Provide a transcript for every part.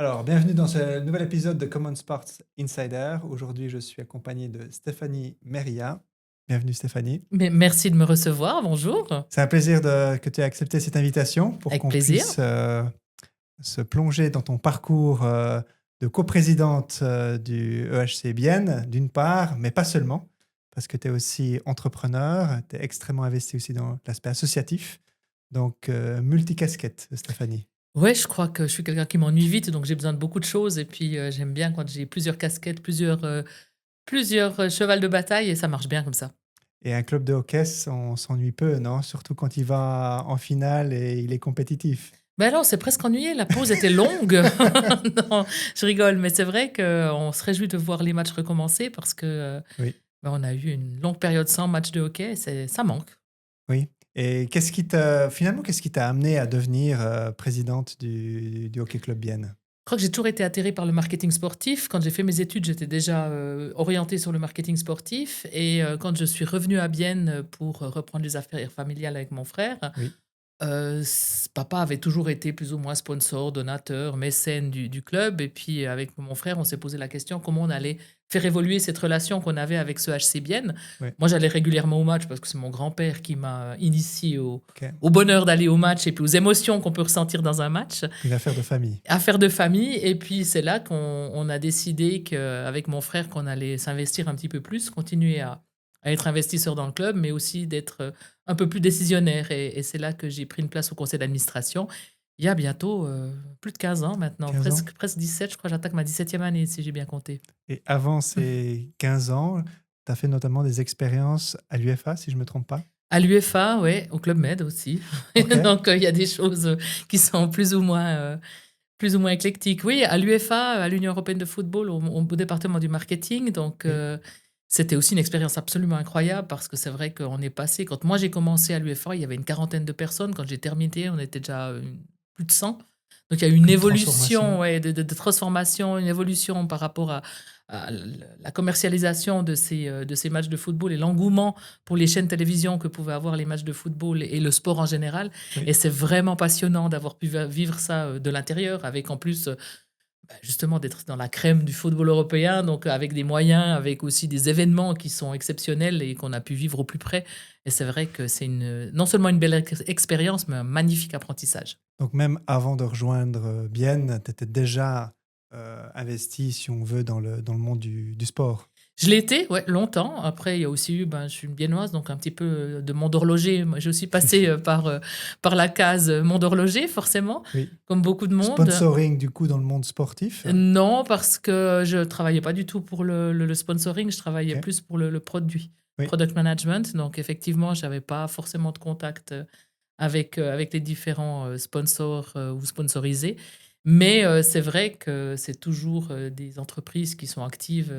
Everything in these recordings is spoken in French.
Alors, bienvenue dans ce nouvel épisode de Common Sports Insider. Aujourd'hui, je suis accompagné de Stéphanie Meria. Bienvenue Stéphanie. Mais merci de me recevoir, bonjour. C'est un plaisir que tu aies accepté cette invitation pour Avec qu'on plaisir. puisse se plonger dans ton parcours de coprésidente du EHC Bienne, d'une part, mais pas seulement, parce que tu es aussi entrepreneur, tu es extrêmement investi aussi dans l'aspect associatif. Donc, multicasquette, Stéphanie. Ouais, je crois que je suis quelqu'un qui m'ennuie vite, donc j'ai besoin de beaucoup de choses. Et puis, j'aime bien quand j'ai plusieurs casquettes, plusieurs chevals de bataille, et ça marche bien comme ça. Et un club de hockey, on s'ennuie peu, non? Surtout quand il va en finale et il est compétitif. Ben non, c'est presque ennuyé, la pause était longue. Non, je rigole, mais c'est vrai qu'on se réjouit de voir les matchs recommencer parce que Oui, on a eu une longue période sans match de hockey, ça manque. oui. Et qu'est-ce qui t'a amené à devenir présidente du Hockey Club Bienne? Je crois que j'ai toujours été attirée par le marketing sportif. Quand j'ai fait mes études, j'étais déjà orientée sur le marketing sportif. Et quand je suis revenue à Bienne pour reprendre les affaires familiales avec mon frère, Oui, papa avait toujours été plus ou moins sponsor, donateur, mécène du club. Et puis avec mon frère, on s'est posé la question comment on allait faire évoluer cette relation qu'on avait avec ce HC Bienne. oui, Moi, j'allais régulièrement au match parce que c'est mon grand-père qui m'a initié ok. au bonheur d'aller au match et puis aux émotions qu'on peut ressentir dans un match. Une affaire de famille. Affaire de famille. Et puis, c'est là qu'on a décidé qu'avec mon frère, qu'on allait s'investir un petit peu plus, continuer à être investisseur dans le club, mais aussi d'être un peu plus décisionnaire. Et c'est là que j'ai pris une place au conseil d'administration. Il y a bientôt plus de 15 ans maintenant, 15 ans. presque 17, je crois, j'attaque ma 17e année, si j'ai bien compté. Et avant ces 15 ans, tu as fait notamment des expériences à l'UFA, si je ne me trompe pas. À l'UFA, ouais, au Club Med aussi. Ok. Donc, il y a des choses qui sont plus ou moins éclectique. Oui, à l'UEFA, à l'Union européenne de football, au département du marketing. Donc, Oui, c'était aussi une expérience absolument incroyable parce que c'est vrai qu'on est passé. Quand moi j'ai commencé à l'UEFA, il y avait une quarantaine de personnes. Quand j'ai terminé, on était déjà plus de 100. Donc, il y a eu une une évolution, transformation. ouais, de transformation, une évolution par rapport à la commercialisation de ces matchs de football et l'engouement pour les chaînes télévision que pouvaient avoir les matchs de football et le sport en général. Oui. Et c'est vraiment passionnant d'avoir pu vivre ça de l'intérieur, avec en plus, justement, d'être dans la crème du football européen, donc avec des moyens, avec aussi des événements qui sont exceptionnels et qu'on a pu vivre au plus près. Et c'est vrai que c'est non seulement une belle expérience, mais un magnifique apprentissage. Donc même avant de rejoindre Bienne, tu étais déjà investi, si on veut, dans le monde du sport. Je l'ai été, ouais, longtemps. Après, il y a aussi eu, je suis une Biennoise, donc un petit peu de monde horloger. Moi, j'ai aussi passé par la case monde horloger, forcément, Oui. comme beaucoup de monde. Sponsoring, du coup, dans le monde sportif. Non, parce que je travaillais pas du tout pour le sponsoring, je travaillais Ok. plus pour le produit, Oui. product management. Donc effectivement, j'avais pas forcément de contact avec les différents sponsors ou sponsorisés. Mais c'est vrai que c'est toujours des entreprises qui sont actives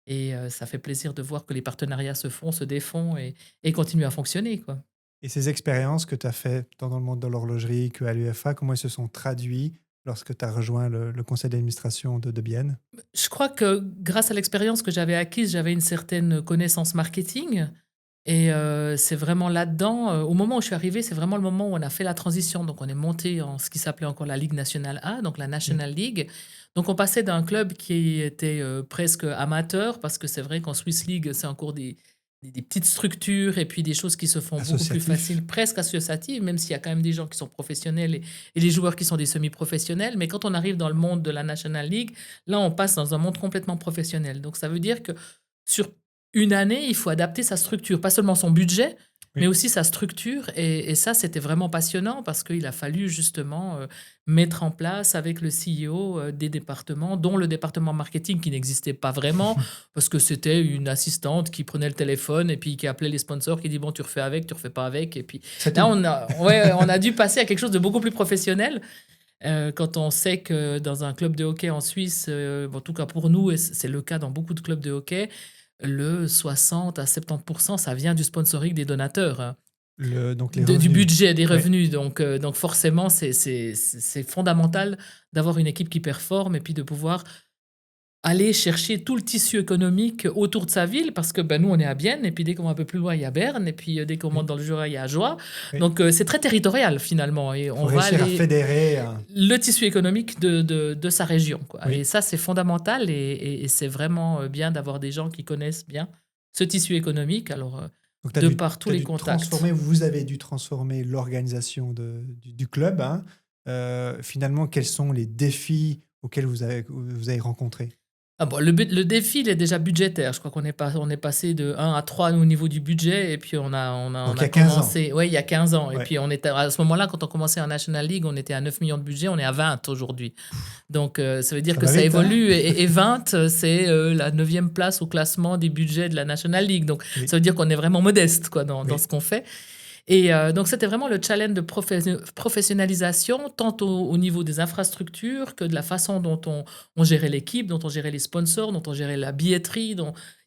et ça fait plaisir de voir que les partenariats se font, se défont et continuent à fonctionner, quoi. Et ces expériences que tu as faites tant dans le monde de l'horlogerie qu'à l'UFA, comment elles se sont traduits lorsque tu as rejoint le conseil d'administration de Bienne? Je crois que grâce à l'expérience que j'avais acquise, j'avais une certaine connaissance marketing. Et c'est vraiment là-dedans, au moment où je suis arrivée, c'est vraiment le moment où on a fait la transition. Donc on est monté en ce qui s'appelait encore la Ligue nationale A, donc la Oui. National League. Donc on passait d'un club qui était, presque amateur, parce que c'est vrai qu'en Swiss League, c'est encore des petites structures et puis des choses qui se font beaucoup plus Associatif. faciles, presque associatives, même s'il y a quand même des gens qui sont professionnels et les joueurs qui sont des semi-professionnels. Mais quand on arrive dans le monde de la National League, là, on passe dans un monde complètement professionnel. Donc ça veut dire que sur une année, il faut adapter sa structure, pas seulement son budget, mais Oui. aussi sa structure. Et ça, c'était vraiment passionnant parce qu'il a fallu justement mettre en place avec le CEO des départements, dont le département marketing qui n'existait pas vraiment, parce que c'était une assistante qui prenait le téléphone et puis qui appelait les sponsors, qui dit bon, tu refais avec, tu refais pas avec. Et puis C'est là, tout. ouais, on a dû passer à quelque chose de beaucoup plus professionnel. Quand on sait que dans un club de hockey en Suisse, en tout cas pour nous, et c'est le cas dans beaucoup de clubs de hockey, le 60 à 70%, ça vient du sponsoring des donateurs, hein, Donc les du revenus. budget, des Oui. revenus. Donc forcément, c'est fondamental d'avoir une équipe qui performe et puis de pouvoir aller chercher tout le tissu économique autour de sa ville, parce que nous, on est à Bienne, et puis dès qu'on va un peu plus loin, il y a Berne, et puis dès qu'on monte Oui, dans le Jura, il y a Ajoie. oui. Donc, c'est très territorial, finalement, et Il on faut va réussir à aller fédérer. le tissu économique de sa région, quoi. Oui. Et ça, c'est fondamental, et c'est vraiment bien d'avoir des gens qui connaissent bien ce tissu économique, alors Donc, de par tous t'as les dû contacts. vous avez dû transformer l'organisation du club, hein. Finalement, quels sont les défis auxquels vous avez rencontrés? Ah bon, le défi, il est déjà budgétaire. Je crois on est passé de 1 à 3 au niveau du budget, et puis on Donc, il y a a 15 ans. commencé, ouais, il y a 15 ans. Et Ouais. puis on était, à ce moment-là, quand on commençait en National League, on était à 9 millions de budget, on est à 20 aujourd'hui. Donc ça veut dire Ça que va ça vite, hein? évolue, et 20, c'est la 9e place au classement des budgets de la National League. Donc Oui, ça veut dire qu'on est vraiment modeste, quoi, dans oui, ce qu'on fait. Et donc, c'était vraiment le challenge de professionnalisation, tant au niveau des infrastructures que de la façon dont on gérait l'équipe, dont on gérait les sponsors, dont on gérait la billetterie. Il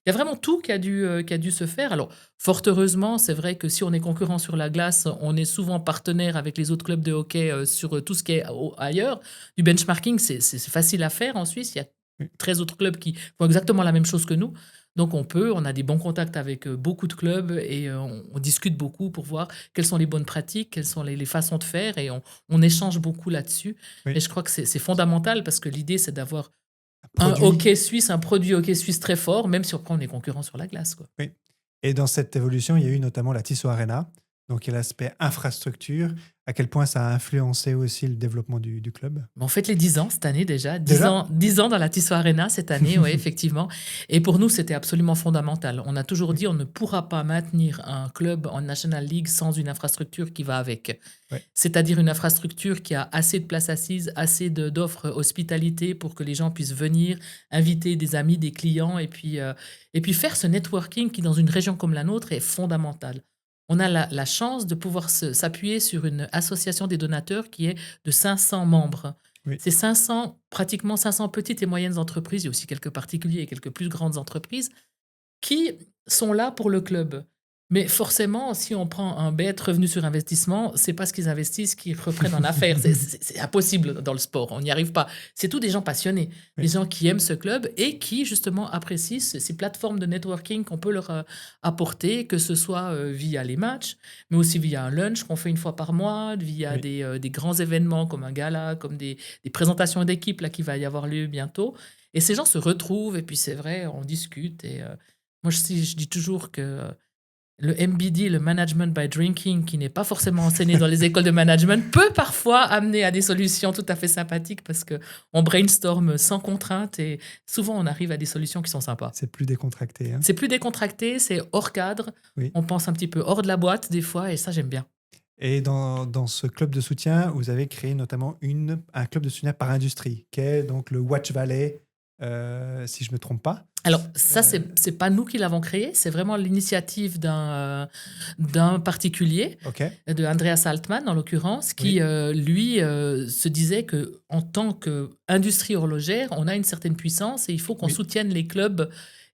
y a vraiment tout qui a dû se faire. Alors, fort heureusement, c'est vrai que si on est concurrent sur la glace, on est souvent partenaire avec les autres clubs de hockey sur tout ce qui est ailleurs. Du benchmarking, c'est facile à faire en Suisse. Il y a oui, 13 autres clubs qui font exactement la même chose que nous. Donc on a des bons contacts avec beaucoup de clubs, et on discute beaucoup pour voir quelles sont les bonnes pratiques, quelles sont les façons de faire, et on échange beaucoup là-dessus. Et oui. je crois que c'est fondamental, parce que l'idée, c'est d'avoir un Produit. hockey suisse, un produit hockey suisse très fort, même si après on est concurrent sur la glace, quoi. Oui. Et dans cette évolution, il y a eu notamment la Tissot Arena, donc il y a l'aspect infrastructure. À quel point ça a influencé aussi le développement du club? On fête les 10 ans cette année déjà. Déjà? 10 ans dans la Tissot Arena cette année, oui, effectivement. Et pour nous, c'était absolument fondamental. On a toujours Oui, dit on ne pourra pas maintenir un club en National League sans une infrastructure qui va avec. ouais, C'est-à-dire une infrastructure qui a assez de places assises, assez d'offres hospitalité pour que les gens puissent venir, inviter des amis, des clients, et puis faire ce networking qui, dans une région comme la nôtre, est fondamental. On a la chance de pouvoir s'appuyer sur une association des donateurs qui est de 500 membres. oui. C'est pratiquement 500 petites et moyennes entreprises, il y a aussi quelques particuliers et quelques plus grandes entreprises, qui sont là pour le club. Mais forcément, si on prend un bête revenu sur investissement, c'est pas ce qu'ils investissent qu'ils reprennent en affaires. C'est impossible dans le sport, on n'y arrive pas. C'est tous des gens passionnés, des Oui. gens qui aiment ce club et qui justement apprécient ces plateformes de networking qu'on peut leur apporter, que ce soit via les matchs, mais aussi via un lunch qu'on fait une fois par mois, via Oui. des grands événements comme un gala, comme des présentations d'équipe là qui va y avoir lieu bientôt. Et ces gens se retrouvent, et puis c'est vrai, on discute. Et moi, je dis toujours que le MBD, le Management by Drinking, qui n'est pas forcément enseigné dans les écoles de management, peut parfois amener à des solutions tout à fait sympathiques, parce qu'on brainstorm sans contrainte, et souvent on arrive à des solutions qui sont sympas. C'est plus décontracté, hein. C'est plus décontracté, c'est hors cadre, Oui. on pense un petit peu hors de la boîte des fois, et ça j'aime bien. Et dans ce club de soutien, vous avez créé notamment un club de soutien par industrie, qui est donc le Watch Valley, si je ne me trompe pas. Alors ça, Euh, c'est pas nous qui l'avons créé, c'est vraiment l'initiative d'un particulier, ok, de Andreas Altmann en l'occurrence, qui oui, lui se disait que en tant qu'industrie horlogère, on a une certaine puissance et il faut qu'on oui, soutienne les clubs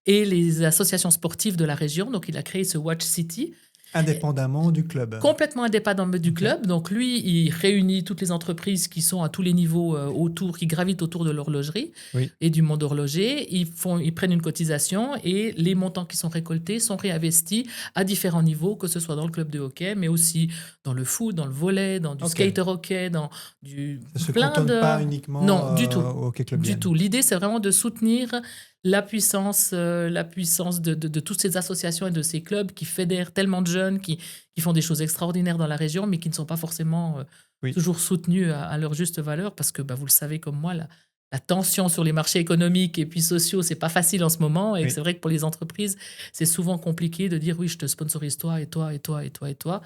et les associations sportives de la région. Donc il a créé ce Watch City, indépendamment du club. complètement indépendant du Ok, club. Donc lui, il réunit toutes les entreprises qui sont à tous les niveaux autour, qui gravitent autour de l'horlogerie oui, et du monde horloger. Ils prennent une cotisation, et les montants qui sont récoltés sont réinvestis à différents niveaux, que ce soit dans le club de hockey, mais aussi dans le foot, dans le volley, dans du ok. skater hockey, dans Ça se plein cantonne de... pas uniquement Non, du tout. au Hockey Club Du Vienne. tout. L'idée, c'est vraiment de soutenir la puissance de toutes ces associations et de ces clubs qui fédèrent tellement de jeunes, qui font des choses extraordinaires dans la région, mais qui ne sont pas forcément Oui, toujours soutenus à leur juste valeur, parce que vous le savez comme moi, la tension sur les marchés économiques et puis sociaux, c'est pas facile en ce moment, et oui. c'est vrai que pour les entreprises, c'est souvent compliqué de dire oui, je te sponsorise toi et toi et toi et toi et toi.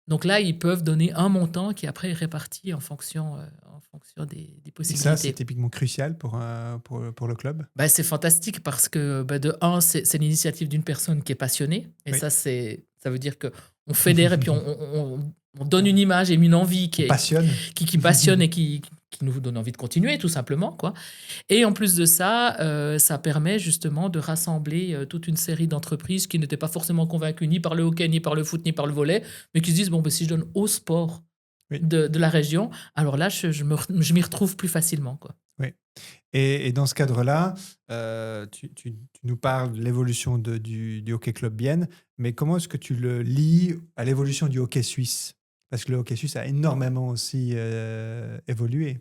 Donc là, ils peuvent donner un montant qui après est réparti en fonction des Et ça, c'est possibilités. typiquement crucial pour le club. C'est fantastique, parce que de un, c'est l'initiative d'une personne qui est passionnée. Et Oui. ça veut dire qu'on fédère, et puis on donne une image et une envie On passionne. qui passionne et qui nous donne envie de continuer, tout simplement, quoi. Et en plus de ça, ça permet justement de rassembler toute une série d'entreprises qui n'étaient pas forcément convaincues ni par le hockey, ni par le foot, ni par le volley, mais qui se disent, bon, si je donne au sport Oui, de la région, alors là, je m'y retrouve plus facilement, quoi. oui. Et dans ce cadre-là, tu nous parles de l'évolution du Hockey Club Bienne, mais comment est-ce que tu le lis à l'évolution du hockey suisse? Parce que le hockey suisse a énormément aussi évolué.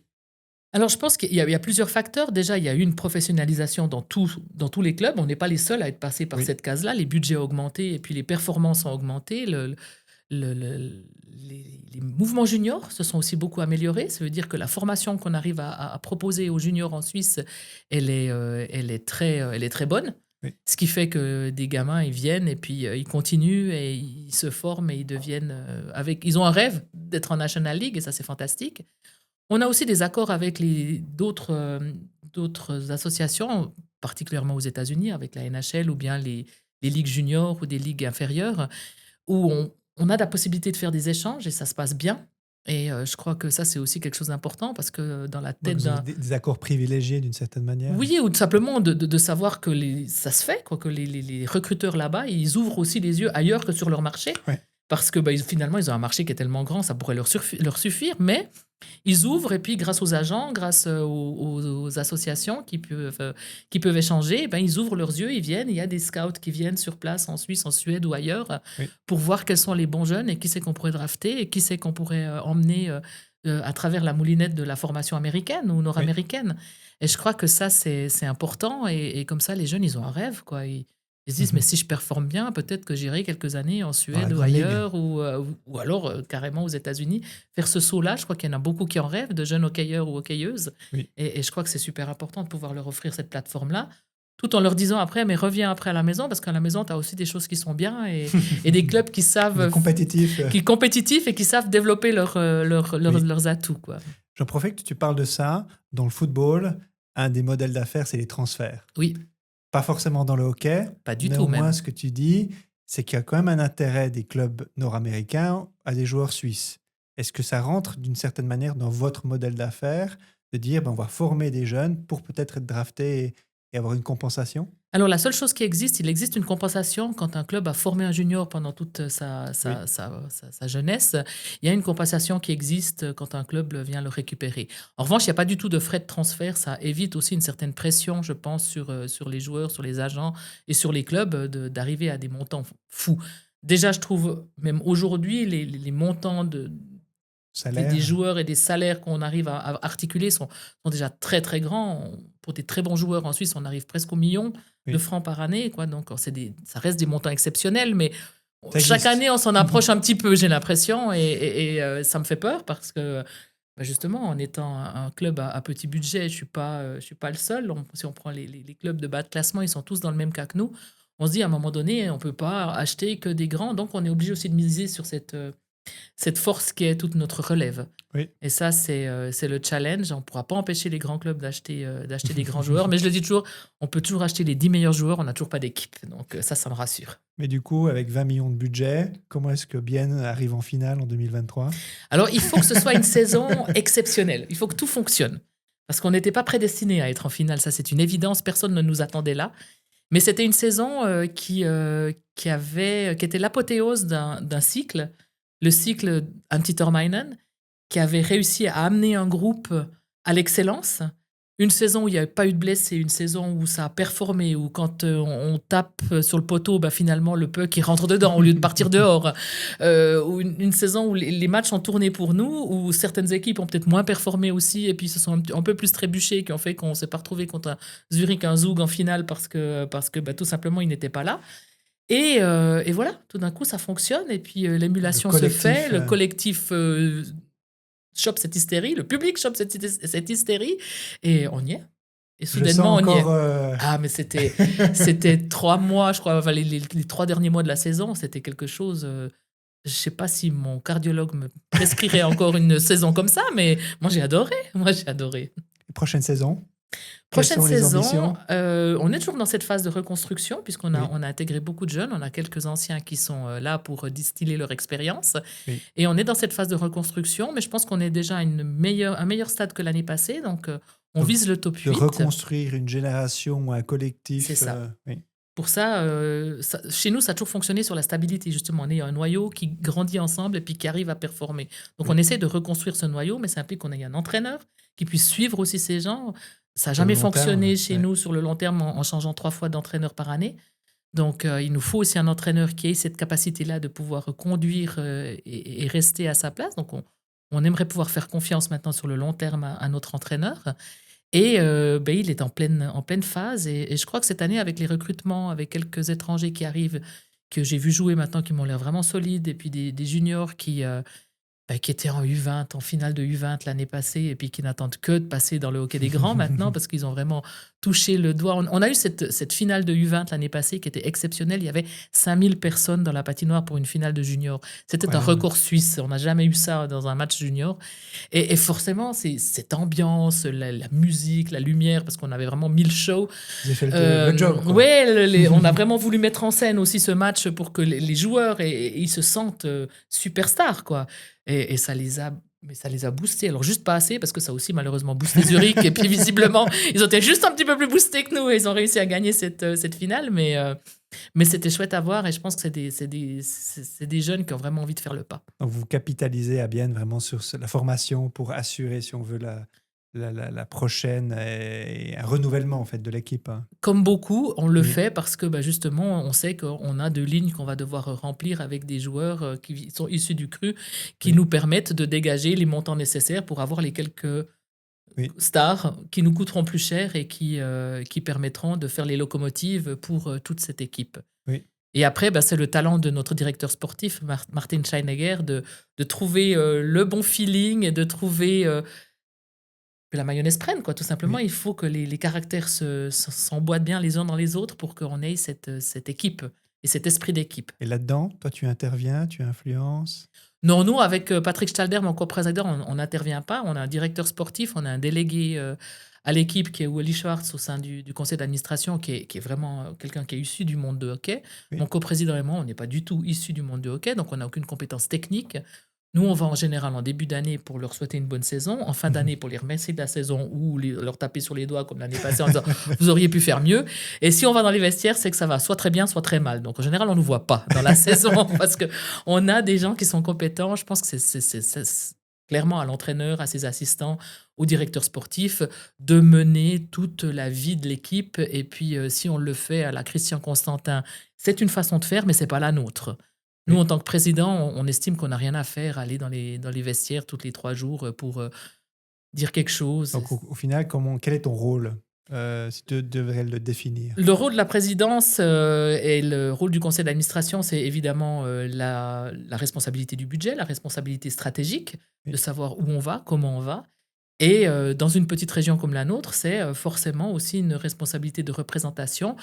Alors, je pense qu'il y a plusieurs facteurs. Déjà, il y a eu une professionnalisation dans tous les clubs. On n'est pas les seuls à être passés par Oui, cette case-là. Les budgets ont augmenté et puis les performances ont augmenté. Les mouvements juniors se sont aussi beaucoup améliorés. Ça veut dire que la formation qu'on arrive à proposer aux juniors en Suisse, elle est très bonne. oui, Ce qui fait que des gamins, ils viennent et puis ils continuent et ils se forment et ils deviennent ils ont un rêve d'être en National League et ça, c'est fantastique. On a aussi des accords avec d'autres associations, particulièrement aux États-Unis, avec la NHL ou bien les ligues juniors ou des ligues inférieures, où on a la possibilité de faire des échanges et ça se passe bien. Et je crois que ça, c'est aussi quelque chose d'important parce que dans la donc tête vous avez d'un... des accords privilégiés d'une certaine manière. Oui, ou tout simplement de savoir que ça se fait, quoi, que les recruteurs là-bas, ils ouvrent aussi les yeux ailleurs que sur leur marché. Ouais, Parce que finalement, ils ont un marché qui est tellement grand, ça pourrait leur suffire, mais ils ouvrent et puis grâce aux agents, grâce aux associations qui peuvent échanger, ils ouvrent leurs yeux, ils viennent. Il y a des scouts qui viennent sur place en Suisse, en Suède ou ailleurs oui, pour voir quels sont les bons jeunes et qui c'est qu'on pourrait drafter et qui c'est qu'on pourrait emmener à travers la moulinette de la formation américaine ou oui. nord-américaine. Et je crois que ça, c'est important. Et comme ça, les jeunes, ils ont un rêve, quoi. Ils se disent, mais Mhm. si je performe bien, peut-être que j'irai quelques années en Dans la Suède ou Grande Ligue. ailleurs, ou alors carrément aux États-Unis, faire ce saut-là. Je crois qu'il y en a beaucoup qui en rêvent, de jeunes hockeyeurs ou hockeyeuses. Oui. Et je crois que c'est super important de pouvoir leur offrir cette plateforme-là, tout en leur disant après, mais reviens après à la maison, parce qu'à la maison, tu as aussi des choses qui sont bien et des clubs qui On est savent, compétitif. qui sont compétitifs et qui savent développer Oui. leurs atouts, quoi. J'en profite que tu parles de ça. Dans le football, un des modèles d'affaires, c'est les transferts. Oui, Pas forcément dans le hockey. pas du tout Néanmoins, même. ce que tu dis, c'est qu'il y a quand même un intérêt des clubs nord-américains à des joueurs suisses. Est-ce que ça rentre d'une certaine manière dans votre modèle d'affaires de dire on va former des jeunes pour peut-être être draftés et avoir une compensation? Alors, la seule chose qui existe, il existe une compensation quand un club a formé un junior pendant toute Oui, sa jeunesse. Il y a une compensation qui existe quand un club vient le récupérer. En revanche, il n'y a pas du tout de frais de transfert. Ça évite aussi une certaine pression, je pense, sur les joueurs, sur les agents et sur les clubs d'arriver à des montants fous. Déjà, je trouve, même aujourd'hui, les montants des salaire. joueurs et des salaires qu'on arrive à articuler sont déjà très très grands. Pour des très bons joueurs en Suisse, on arrive presque au million de Oui, francs par année, quoi. Donc ça reste des montants exceptionnels, mais ça chaque existe. année on s'en approche un petit peu, j'ai l'impression, et ça me fait peur parce que justement, en étant un club à petit budget, je suis pas le seul. Si on prend les clubs de bas de classement, ils sont tous dans le même cas que nous. On se dit à un moment donné, on peut pas acheter que des grands, donc on est obligé aussi de miser sur cette force qui est toute notre relève. Oui. Et ça, c'est le challenge. On ne pourra pas empêcher les grands clubs d'acheter des grands joueurs. Mais je le dis toujours, on peut toujours acheter les 10 meilleurs joueurs. On n'a toujours pas d'équipe. Donc ça me rassure. Mais du coup, avec 20 millions de budget, comment est-ce que Bienne arrive en finale en 2023? Alors, il faut que ce soit une saison exceptionnelle. Il faut que tout fonctionne. Parce qu'on n'était pas prédestiné à être en finale. Ça, c'est une évidence. Personne ne nous attendait là. Mais c'était une saison qui était l'apothéose d'un cycle, le cycle Antitermeinen, qui avait réussi à amener un groupe à l'excellence. Une saison où il n'y avait pas eu de blessés, une saison où ça a performé, où quand on tape sur le poteau, finalement le puck il rentre dedans au lieu de partir dehors. Ou une saison où les matchs ont tourné pour nous, où certaines équipes ont peut-être moins performé aussi, et puis se sont un peu plus trébuchées, qui ont fait qu'on ne s'est pas retrouvé contre un Zurich, un Zug en finale parce que tout simplement il n'était pas là. Et voilà, tout d'un coup ça fonctionne, et puis Le l'émulation se fait, collectif. le collectif chope cette hystérie, le public chope cette hystérie, et on y est. Et Je sens soudainement, on y est. encore. Ah, mais c'était 3 mois, je crois, enfin, les 3 derniers mois de la saison, c'était quelque chose. Je sais pas si mon cardiologue me prescrirait encore une saison comme ça, mais moi j'ai adoré. Moi j'ai adoré. Prochaine saison, quelles Prochaine sont les saison, ambitions? on est toujours dans cette phase de reconstruction, puisqu'on a, Oui, on a intégré beaucoup de jeunes. On a quelques anciens qui sont là pour distiller leur expérience. oui. Et on est dans cette phase de reconstruction, mais je pense qu'on est déjà à un meilleur stade que l'année passée. Donc, on Donc, vise le top de 8. reconstruire une génération ou un C'est collectif. ça. Oui. Pour ça, chez nous, ça a toujours fonctionné sur la stabilité, justement. On est un noyau qui grandit ensemble et puis qui arrive à performer. Donc, Oui. on essaie de reconstruire ce noyau, mais ça implique qu'on ait un entraîneur qui puisse suivre aussi ces gens. Ça n'a Sur le jamais long terme, fonctionné chez ouais. nous sur le long terme en changeant 3 fois d'entraîneur par année. Donc, il nous faut aussi un entraîneur qui ait cette capacité-là de pouvoir conduire et rester à sa place. Donc, on aimerait pouvoir faire confiance maintenant sur le long terme à notre entraîneur. Et ben, il est en pleine phase. Et je crois que cette année, avec les recrutements, avec quelques étrangers qui arrivent, que j'ai vu jouer maintenant, qui m'ont l'air vraiment solides, et puis des juniors qui étaient en U20, en finale de U20 l'année passée, et puis qui n'attendent que de passer dans le hockey des grands maintenant, parce qu'ils ont vraiment touché le doigt. On a eu cette finale de U20 l'année passée qui était exceptionnelle. Il y avait 5000 personnes dans la patinoire pour une finale de junior. C'était un Incroyable. record suisse. On n'a jamais eu ça dans un match junior. Et forcément, c'est cette ambiance, la musique, la lumière, parce qu'on avait vraiment 1000 shows. Vous avez fait le job, quoi. Ouais, on a vraiment voulu mettre en scène aussi ce match pour que les joueurs ils se sentent superstars, quoi. Et ça les a boostés. Alors, juste pas assez, parce que ça a aussi malheureusement boosté Zurich. Et puis, visiblement, ils ont été juste un petit peu plus boostés que nous et ils ont réussi à gagner cette finale. Mais c'était chouette à voir et je pense que c'est des jeunes qui ont vraiment envie de faire le pas. Donc, vous capitalisez à Bienne vraiment sur la formation pour assurer, si on veut, la prochaine et un renouvellement en fait de l'équipe, hein. Comme beaucoup, on le Oui. fait parce que justement, on sait qu'on a 2 lignes qu'on va devoir remplir avec des joueurs qui sont issus du cru, qui Oui. nous permettent de dégager les montants nécessaires pour avoir les quelques Oui. stars qui nous coûteront plus cher et qui permettront de faire les locomotives pour toute cette équipe. Oui. Et après, c'est le talent de notre directeur sportif, Martin Scheinegger, de trouver le bon feeling et de trouver que la mayonnaise prenne, quoi, tout simplement. Oui. Il faut que les caractères s'emboîtent bien les uns dans les autres pour qu'on ait cette équipe et cet esprit d'équipe. Et là-dedans, toi, tu interviens, tu influences. Non, nous, avec Patrick Stalder, mon coprésident, on n'intervient pas. On a un directeur sportif, on a un délégué à l'équipe qui est Willy Schwartz au sein du conseil d'administration, qui est vraiment quelqu'un qui est issu du monde de hockey. Oui. Mon coprésident et moi, on n'est pas du tout issus du monde de hockey, donc on n'a aucune compétence technique. Nous, on va en général en début d'année pour leur souhaiter une bonne saison, en fin d'année pour les remercier de la saison ou leur taper sur les doigts comme l'année passée en disant « vous auriez pu faire mieux ». Et si on va dans les vestiaires, c'est que ça va soit très bien, soit très mal. Donc en général, on ne nous voit pas dans la saison parce qu'on a des gens qui sont compétents. Je pense que c'est clairement à l'entraîneur, à ses assistants, au directeur sportif de mener toute la vie de l'équipe. Et puis, si on le fait à la Christian Constantin, c'est une façon de faire, mais ce n'est pas la nôtre. Nous, Oui. en tant que président, on estime qu'on n'a rien à faire, aller dans les vestiaires tous les 3 jours pour dire quelque chose. Donc, au final, quel est ton rôle si tu devrais le définir? Le rôle de la présidence et le rôle du conseil d'administration, c'est évidemment la responsabilité du budget, la responsabilité stratégique, Oui. de savoir où on va, comment on va. Et dans une petite région comme la nôtre, c'est forcément aussi une responsabilité de représentation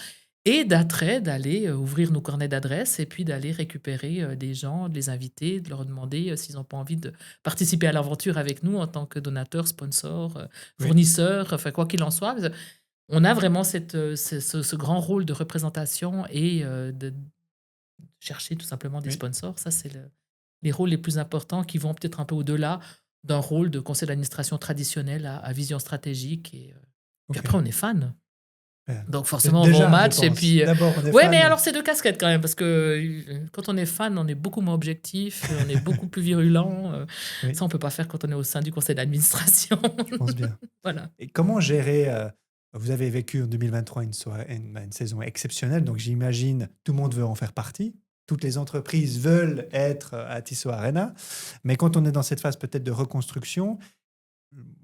et d'attrait d'aller ouvrir nos carnets d'adresses et puis d'aller récupérer des gens, de les inviter, de leur demander s'ils n'ont pas envie de participer à l'aventure avec nous en tant que donateur, sponsor, Oui. fournisseur, enfin quoi qu'il en soit. On a vraiment ce grand rôle de représentation et de chercher tout simplement des Oui. sponsors. Ça, c'est les rôles les plus importants qui vont peut-être un peu au-delà d'un rôle de conseil d'administration traditionnel à vision stratégique. Et puis Ok. après, on est fan. Ouais. Donc forcément, on Déjà, va au match je et pense. puis... D'abord, on est Ouais, fan. mais alors c'est 2 casquettes quand même, parce que quand on est fan, on est beaucoup moins objectif, on est beaucoup plus virulent. Oui. Ça, on peut pas faire quand on est au sein du conseil d'administration. Je pense bien. Voilà. Et comment gérer vous avez vécu en 2023 une saison exceptionnelle, donc j'imagine tout le monde veut en faire partie. Toutes les entreprises veulent être à Tissot Arena. Mais quand on est dans cette phase peut-être de reconstruction,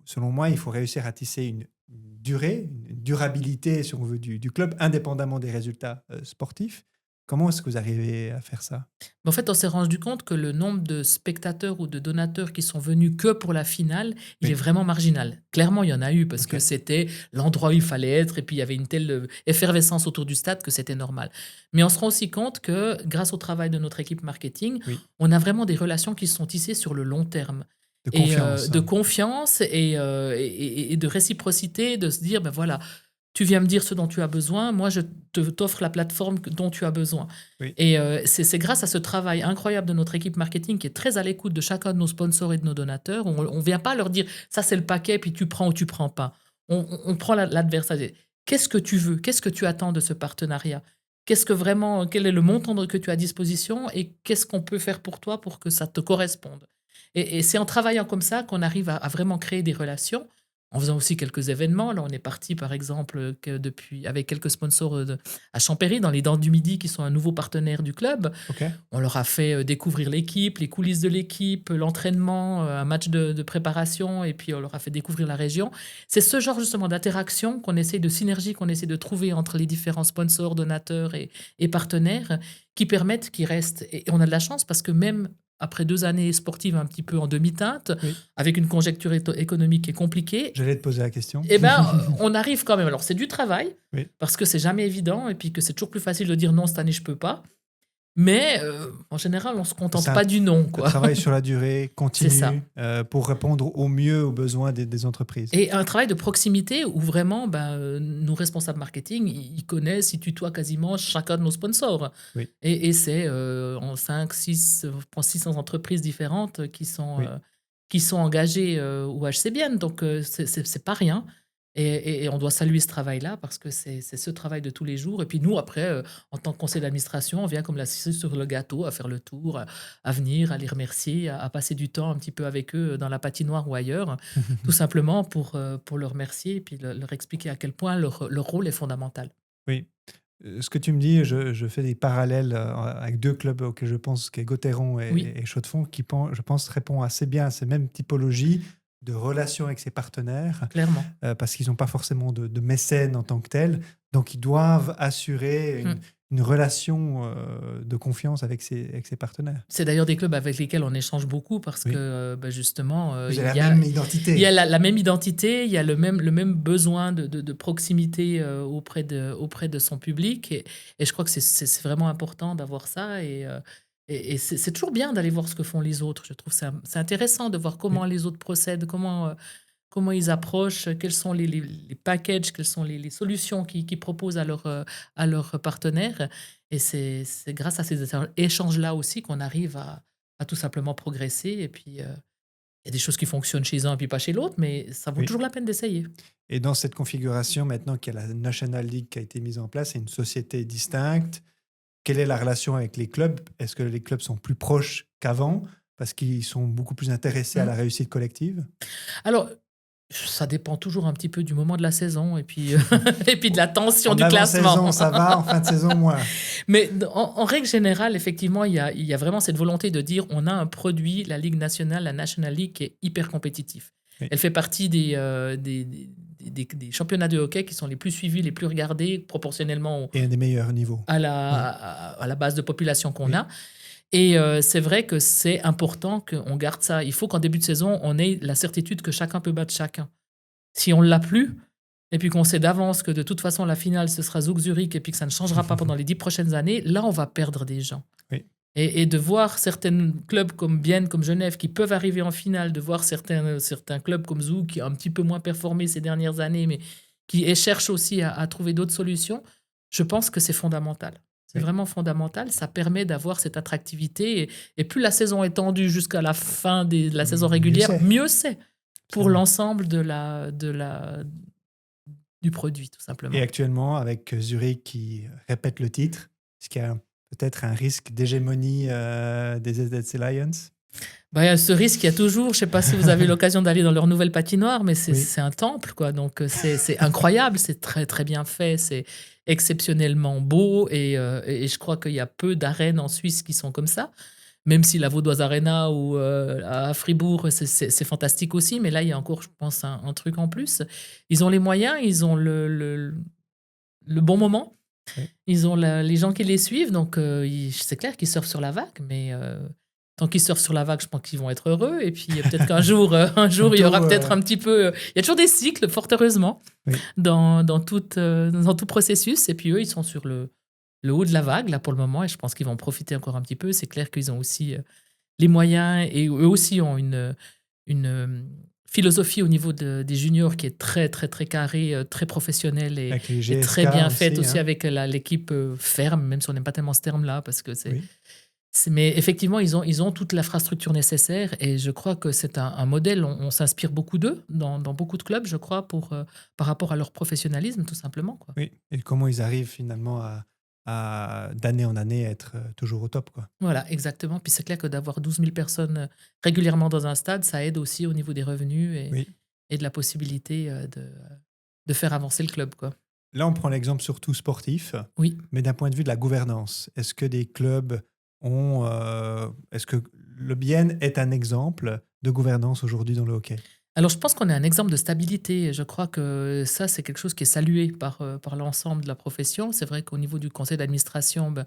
selon moi, il faut réussir à tisser une durée, une durabilité, si on veut, du club, indépendamment des résultats sportifs. Comment est-ce que vous arrivez à faire ça? Mais en fait, on s'est rendu compte que le nombre de spectateurs ou de donateurs qui sont venus que pour la finale, il Oui. est vraiment marginal. Clairement, il y en a eu parce Ok. que c'était l'endroit où il fallait être et puis il y avait une telle effervescence autour du stade que c'était normal. Mais on se rend aussi compte que grâce au travail de notre équipe marketing, Oui. on a vraiment des relations qui se sont tissées sur le long terme. De Et confiance. de confiance et de réciprocité, de se dire, ben voilà, tu viens me dire ce dont tu as besoin, moi je t'offre la plateforme dont tu as besoin. Oui. Et c'est grâce à ce travail incroyable de notre équipe marketing qui est très à l'écoute de chacun de nos sponsors et de nos donateurs. On ne vient pas leur dire, ça c'est le paquet, puis tu prends ou tu prends pas. On prend l'adversaire. Qu'est-ce que tu veux? Qu'est-ce que tu attends de ce partenariat? Quel est le montant que tu as à disposition et qu'est-ce qu'on peut faire pour toi pour que ça te corresponde? Et c'est en travaillant comme ça qu'on arrive à vraiment créer des relations en faisant aussi quelques événements. Là, on est parti, par exemple, avec quelques sponsors à Champéry, dans les Dents du Midi, qui sont un nouveau partenaire du club. Ok. On leur a fait découvrir l'équipe, les coulisses de l'équipe, l'entraînement, un match de préparation, et puis on leur a fait découvrir la région. C'est ce genre justement d'interaction de synergie qu'on essaie de trouver entre les différents sponsors, donateurs et partenaires qui permettent qu'ils restent. Et on a de la chance parce que même après 2 années sportives un petit peu en demi-teinte, Oui. avec une conjoncture économique qui est compliquée, J'allais te poser la question. eh ben, on arrive quand même. Alors, c'est du travail, Oui. parce que c'est jamais évident, et puis que c'est toujours plus facile de dire non, cette année, je peux pas. Mais en général, on se contente C'est pas du non, Le quoi. travail sur la durée, C'est ça. continu, pour répondre au mieux aux besoins des entreprises. Et un travail de proximité où vraiment, nos responsables marketing, ils connaissent, ils tutoient quasiment chacun de nos sponsors. Oui. Et c'est en 600 entreprises différentes qui sont, Oui. qui sont engagées au HCBN. Donc, c'est pas rien. Et on doit saluer ce travail-là parce que c'est ce travail de tous les jours. Et puis nous, après, en tant que conseil d'administration, on vient comme la cerise sur le gâteau à faire le tour, à venir, à les remercier, à passer du temps un petit peu avec eux dans la patinoire ou ailleurs, tout simplement pour le remercier et puis leur expliquer à quel point leur rôle est fondamental. Oui. Ce que tu me dis, je fais des parallèles avec 2 clubs auxquels je pense, qui est Gauthieron Oui. et Chaux-de-Fonds, qui, je pense, répond assez bien à ces mêmes typologies de relations avec ses partenaires, Clairement. parce qu'ils n'ont pas forcément de mécènes en tant que tels. Donc, ils doivent assurer une relation de confiance avec ses partenaires. C'est d'ailleurs des clubs avec lesquels on échange beaucoup parce Oui. que justement, Vous il avez y la a, même identité. il y a la même identité, il y a le même besoin de proximité auprès de son public. Et je crois que c'est vraiment important d'avoir ça. Et c'est toujours bien d'aller voir ce que font les autres. Je trouve c'est intéressant de voir comment les autres procèdent, comment ils approchent, quels sont les packages, quelles sont les solutions qu'ils proposent à leurs partenaires. Et c'est grâce à ces échanges-là aussi qu'on arrive à tout simplement progresser. Et puis, il y a des choses qui fonctionnent chez un et puis pas chez l'autre, mais ça vaut Oui. toujours la peine d'essayer. Et dans cette configuration, maintenant qu'il y a la National League qui a été mise en place, c'est une société distincte. Quelle est la relation avec les clubs? Est-ce que les clubs sont plus proches qu'avant parce qu'ils sont beaucoup plus intéressés à la réussite collective? Alors, ça dépend toujours un petit peu du moment de la saison et puis, et puis de la tension En du classement. avant-saison, ça va, en fin de saison, moins. Mais en règle générale, effectivement, il y a vraiment cette volonté de dire on a un produit, la Ligue nationale, la National League, qui est hyper compétitif. Oui. Elle fait partie des championnats de hockey qui sont les plus suivis, les plus regardés proportionnellement Et un des meilleurs niveaux. à la base de population qu'on Oui. a. Et c'est vrai que c'est important qu'on garde ça. Il faut qu'en début de saison, on ait la certitude que chacun peut battre chacun. Si on ne l'a plus, et puis qu'on sait d'avance que de toute façon, la finale, ce sera Zug-Zurich, et puis que ça ne changera pas pendant les 10 prochaines années, là, on va perdre des gens. Oui. Et de voir certains clubs comme Bienne, comme Genève, qui peuvent arriver en finale, de voir certains clubs comme Zug, qui ont un petit peu moins performé ces dernières années, mais qui cherchent aussi à trouver d'autres solutions, je pense que c'est fondamental. C'est vraiment fondamental. Ça permet d'avoir cette attractivité. Et plus la saison est tendue jusqu'à la fin de la saison régulière, mieux c'est pour l'ensemble du produit, tout simplement. Et actuellement, avec Zurich qui répète le titre, est-ce qu'il y a peut-être un risque d'hégémonie des ZZC Lions? Il y a ce risque, il y a toujours. Je ne sais pas si vous avez l'occasion d'aller dans leur nouvelle patinoire, mais c'est un temple, quoi. Donc, c'est incroyable. C'est très, très bien fait. C'est exceptionnellement beau. Et je crois qu'il y a peu d'arènes en Suisse qui sont comme ça. Même si la Vaudoise Arena ou à Fribourg, c'est fantastique aussi. Mais là, il y a encore, je pense, un truc en plus. Ils ont les moyens, ils ont le bon moment. Oui. Ils ont les gens qui les suivent. Donc, c'est clair qu'ils surfent sur la vague. Mais tant qu'ils surfent sur la vague, je pense qu'ils vont être heureux. Et puis, peut-être qu'un jour, il y aura peut-être un petit peu... Il y a toujours des cycles, fort heureusement, dans tout processus. Et puis, eux, ils sont sur le haut de la vague, là, pour le moment, et je pense qu'ils vont profiter encore un petit peu. C'est clair qu'ils ont aussi les moyens, et eux aussi ont une philosophie au niveau des juniors qui est très, très, très carrée, très professionnelle et très bien faite aussi avec l'équipe ferme, même si on n'aime pas tellement ce terme-là, parce que mais effectivement, ils ont toute l'infrastructure nécessaire, et je crois que c'est un modèle, on s'inspire beaucoup d'eux dans beaucoup de clubs, je crois, par rapport à leur professionnalisme, tout simplement, quoi. Oui, et comment ils arrivent finalement d'année en année à être toujours au top, quoi. Voilà, exactement. Puis c'est clair que d'avoir 12 000 personnes régulièrement dans un stade, ça aide aussi au niveau des revenus. et de la possibilité de faire avancer le club, quoi. Là, on prend l'exemple surtout sportif, Oui. mais d'un point de vue de la gouvernance, est-ce que des clubs ont... est-ce que le Bienne est un exemple de gouvernance aujourd'hui dans le hockey? Alors, je pense qu'on est un exemple de stabilité. Et je crois que ça, c'est quelque chose qui est salué par l'ensemble de la profession. C'est vrai qu'au niveau du conseil d'administration, ben,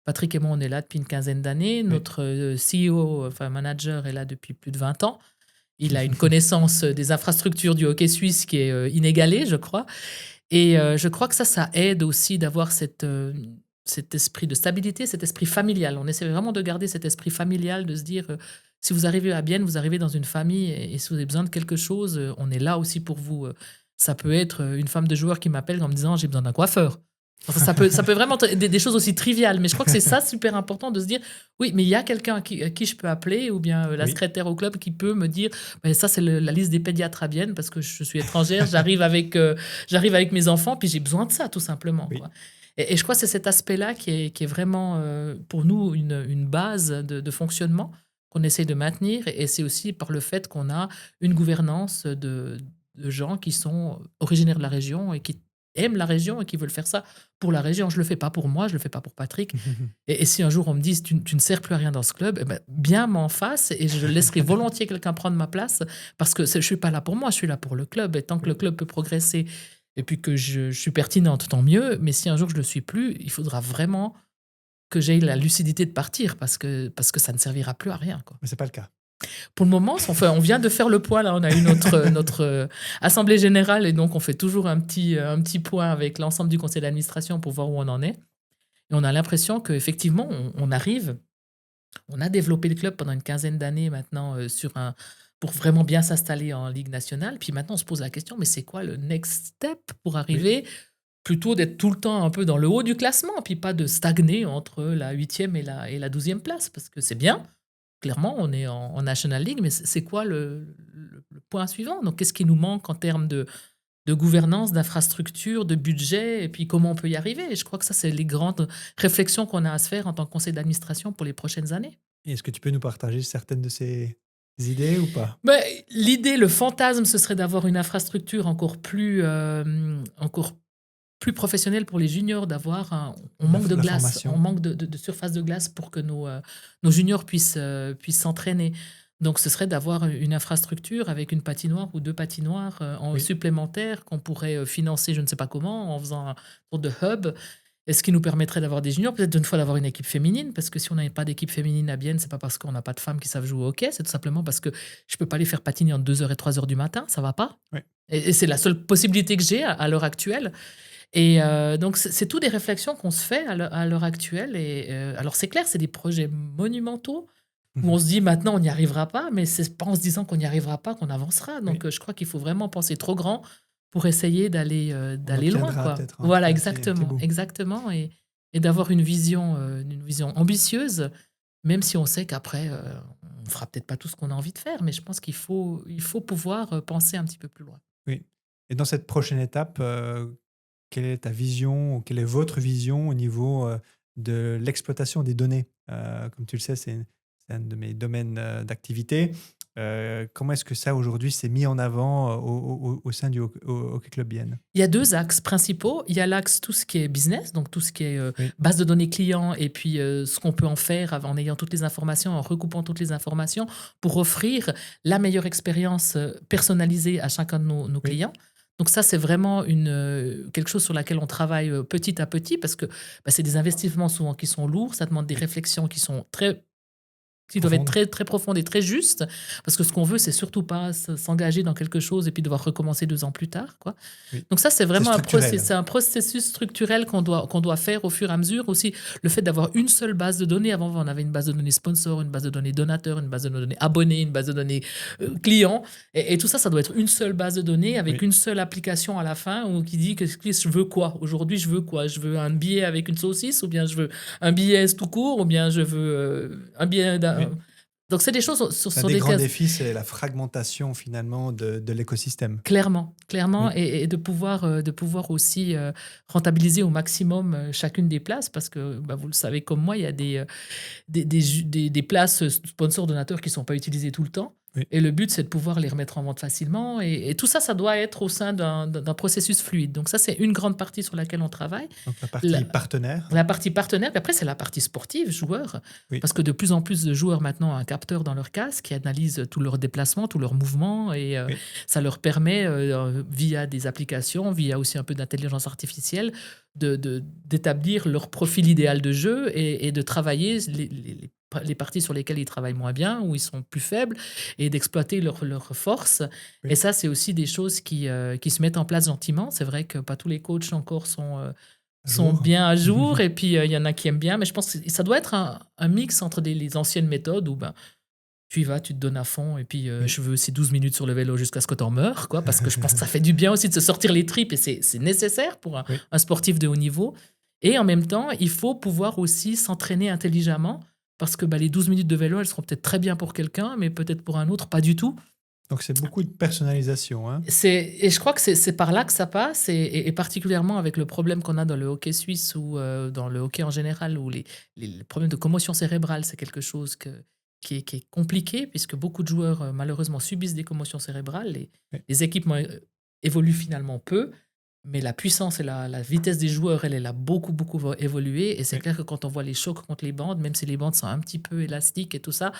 Patrick et moi, on est là depuis une quinzaine d'années. Oui. Notre CEO, enfin manager, est là depuis plus de 20 ans. Il a une connaissance des infrastructures du hockey suisse qui est inégalée, je crois. Et je crois que ça aide aussi d'avoir cet esprit de stabilité, cet esprit familial. On essaie vraiment de garder cet esprit familial, de se dire, si vous arrivez à Bienne, vous arrivez dans une famille et si vous avez besoin de quelque chose, on est là aussi pour vous. Ça peut être une femme de joueur qui m'appelle en me disant, j'ai besoin d'un coiffeur. Enfin, ça peut vraiment être des choses aussi triviales, mais je crois que c'est ça super important de se dire, oui, mais il y a quelqu'un à qui je peux appeler, ou bien la Oui. secrétaire au club qui peut me dire, ben, ça c'est la liste des pédiatres à Bienne, parce que je suis étrangère, j'arrive avec mes enfants, puis j'ai besoin de ça, tout simplement, Oui. quoi. Et je crois que c'est cet aspect-là qui est vraiment, pour nous, une base de fonctionnement qu'on essaie de maintenir. Et c'est aussi par le fait qu'on a une gouvernance de gens qui sont originaires de la région et qui aiment la région et qui veulent faire ça pour la région. Je ne le fais pas pour moi, je le fais pas pour Patrick. Et si un jour on me dit tu ne sers plus à rien dans ce club, eh ben, bien m'en face et je laisserai volontiers quelqu'un prendre ma place parce que je ne suis pas là pour moi, je suis là pour le club. Et tant que le club peut progresser et puis que je suis pertinente, tant mieux. Mais si un jour je ne le suis plus, il faudra vraiment que j'aie la lucidité de partir parce que ça ne servira plus à rien, quoi. Mais c'est pas le cas. Pour le moment, on vient de faire le point, là, on a eu notre assemblée générale et donc on fait toujours un petit point avec l'ensemble du conseil d'administration pour voir où on en est. Et on a l'impression qu'effectivement, on arrive, on a développé le club pendant une quinzaine d'années maintenant pour vraiment bien s'installer en Ligue nationale. Puis maintenant, on se pose la question, mais c'est quoi le next step pour arriver plutôt d'être tout le temps un peu dans le haut du classement, puis pas de stagner entre la 8e et la 12e place, parce que c'est bien. Clairement, on est en National League, mais c'est quoi le point suivant? Donc, qu'est-ce qui nous manque en termes de gouvernance, d'infrastructure, de budget, et puis comment on peut y arriver? Et je crois que ça, c'est les grandes réflexions qu'on a à se faire en tant que conseil d'administration pour les prochaines années. Et est-ce que tu peux nous partager certaines de ces idées ou pas? Mais l'idée, le fantasme, ce serait d'avoir une infrastructure encore plus professionnelle pour les juniors, on manque de La glace, formation. on manque de surface de glace pour que nos juniors puissent s'entraîner. Donc, ce serait d'avoir une infrastructure avec une patinoire ou 2 patinoires Oui. supplémentaires qu'on pourrait financer, je ne sais pas comment, en faisant un sorte de hub. Et ce qui nous permettrait d'avoir des juniors, peut-être d'une fois d'avoir une équipe féminine, parce que si on n'avait pas d'équipe féminine à Bienne, c'est pas parce qu'on n'a pas de femmes qui savent jouer au hockey, c'est tout simplement parce que je peux pas les faire patiner entre 2 heures et 3 heures du matin, ça va pas. Oui. Et c'est la seule possibilité que j'ai à l'heure actuelle. Et donc, c'est tout des réflexions qu'on se fait à l'heure actuelle. Et alors, c'est clair, c'est des projets monumentaux où on se dit maintenant on n'y arrivera pas, mais c'est pas en se disant qu'on n'y arrivera pas qu'on avancera. Donc, Oui. je crois qu'il faut vraiment penser trop grand pour essayer d'aller loin, obtiendra quoi. peut-être un Voilà, petit- un petit exactement, bout. exactement, et d'avoir une vision ambitieuse, même si on sait qu'après on fera peut-être pas tout ce qu'on a envie de faire, mais je pense qu'il faut pouvoir penser un petit peu plus loin. Oui. Et dans cette prochaine étape, quelle est ta vision ou quelle est votre vision au niveau de l'exploitation des données? Comme tu le sais, c'est un de mes domaines d'activité. Comment est-ce que ça, aujourd'hui, s'est mis en avant au sein du Hockey Club Bienne? Il y a 2 axes principaux. Il y a l'axe tout ce qui est business, donc tout ce qui est Oui. base de données clients et puis ce qu'on peut en faire en ayant toutes les informations, en recoupant toutes les informations pour offrir la meilleure expérience personnalisée à chacun de nos Oui. clients. Donc ça, c'est vraiment quelque chose sur laquelle on travaille petit à petit parce que c'est des investissements souvent qui sont lourds, ça demande des réflexions qui doivent être Profonde. très, très profondes et très justes, parce que ce qu'on veut, c'est surtout pas s'engager dans quelque chose et puis devoir recommencer 2 ans plus tard, quoi. Oui. Donc ça, c'est vraiment structurel. c'est un processus structurel qu'on doit faire au fur et à mesure. Aussi, le fait d'avoir une seule base de données. Avant, on avait une base de données sponsor, une base de données donateur, une base de données abonnés, une base de données clients. Et tout ça, ça doit être une seule base de données avec Oui. une seule application à la fin qui dit que je veux quoi. Aujourd'hui, je veux quoi? Je veux un billet avec une saucisse, ou bien je veux un billet tout court, ou bien je veux un billet d'un... Oui. Donc, c'est des choses Un sur des grands lesquelles... défis, c'est la fragmentation finalement de l'écosystème. Clairement, Oui. et de pouvoir aussi rentabiliser au maximum chacune des places, parce que vous le savez comme moi, il y a des places sponsors donateurs qui ne sont pas utilisées tout le temps. Oui. Et le but, c'est de pouvoir les remettre en vente facilement. Et tout ça, ça doit être au sein d'un processus fluide. Donc ça, c'est une grande partie sur laquelle on travaille. Donc la La, partie partenaire. la partie partenaire, puis après, c'est la partie sportive, joueur. Oui. Parce que de plus en plus de joueurs maintenant ont un capteur dans leur casque qui analyse tous leurs déplacements, tous leurs mouvements. Et Oui. ça leur permet, via des applications, via aussi un peu d'intelligence artificielle, d'établir leur profil idéal de jeu et de travailler les parties sur lesquelles ils travaillent moins bien, où ils sont plus faibles, et d'exploiter leurs forces. Oui. Et ça, c'est aussi des choses qui se mettent en place gentiment. C'est vrai que pas tous les coachs encore sont bien à jour, et puis il y en a qui aiment bien, mais je pense que ça doit être un mix entre les anciennes méthodes où tu y vas, tu te donnes à fond, et puis Oui. je veux aussi 12 minutes sur le vélo jusqu'à ce que tu en meurs, quoi, parce que je pense que ça fait du bien aussi de se sortir les tripes, et c'est nécessaire pour Oui. un sportif de haut niveau. Et en même temps, il faut pouvoir aussi s'entraîner intelligemment, parce que les 12 minutes de vélo, elles seront peut-être très bien pour quelqu'un, mais peut-être pour un autre, pas du tout. Donc c'est beaucoup de personnalisation. Hein. Et je crois que c'est par là que ça passe, et particulièrement avec le problème qu'on a dans le hockey suisse ou dans le hockey en général, où les problèmes de commotion cérébrale, c'est quelque chose qui est compliqué, puisque beaucoup de joueurs, malheureusement, subissent des commotions cérébrales. Oui. Les équipements évoluent finalement peu, mais la puissance et la vitesse des joueurs, elle a beaucoup, beaucoup évolué. Et c'est Oui. clair que quand on voit les chocs contre les bandes, même si les bandes sont un petit peu élastiques et tout ça,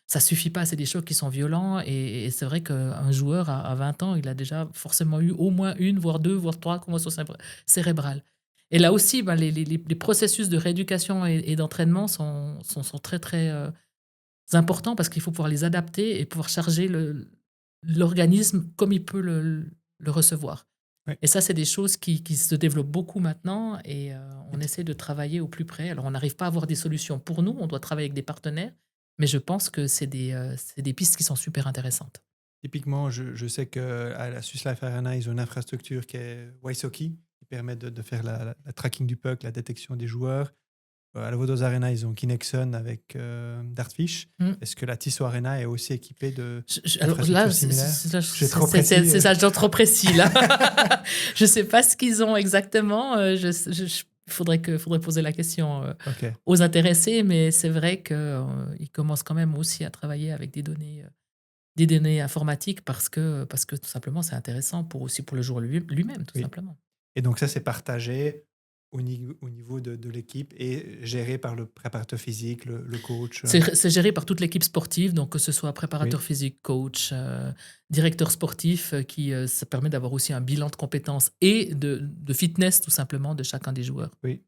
ça suffit pas, c'est des chocs qui sont violents. Et c'est vrai qu'un joueur à 20 ans, il a déjà forcément eu au moins une, voire deux, voire trois commotions cérébrales. Et là aussi, les processus de rééducation et d'entraînement sont très, très importants, parce qu'il faut pouvoir les adapter et pouvoir charger l'organisme comme il peut le recevoir. Oui. Et ça, c'est des choses qui se développent beaucoup maintenant, et on essaie de travailler au plus près. Alors, on n'arrive pas à avoir des solutions pour nous, on doit travailler avec des partenaires, mais je pense que c'est des pistes qui sont super intéressantes. Typiquement, je sais qu'à la Swiss Life Arena, ils ont une infrastructure qui est Wysocki, qui permet de faire la tracking du puck, la détection des joueurs. À la Vodos Arena, ils ont Kinexon avec Dartfish. Mm. Est-ce que la Tissot Arena est aussi équipée de Alors là, similaires? c'est ça, genre trop précis là. Je sais pas ce qu'ils ont exactement. Faudrait poser la question Ok. aux intéressés, mais c'est vrai qu'ils commencent quand même aussi à travailler avec des données informatiques, parce que tout simplement c'est intéressant aussi pour le joueur lui-même, tout Oui. simplement. Et donc ça, c'est partagé au niveau de l'équipe et géré par le préparateur physique, le coach. C'est géré par toute l'équipe sportive, donc que ce soit préparateur Oui. physique, coach, directeur sportif, ça permet d'avoir aussi un bilan de compétences et de fitness, tout simplement, de chacun des joueurs. Oui.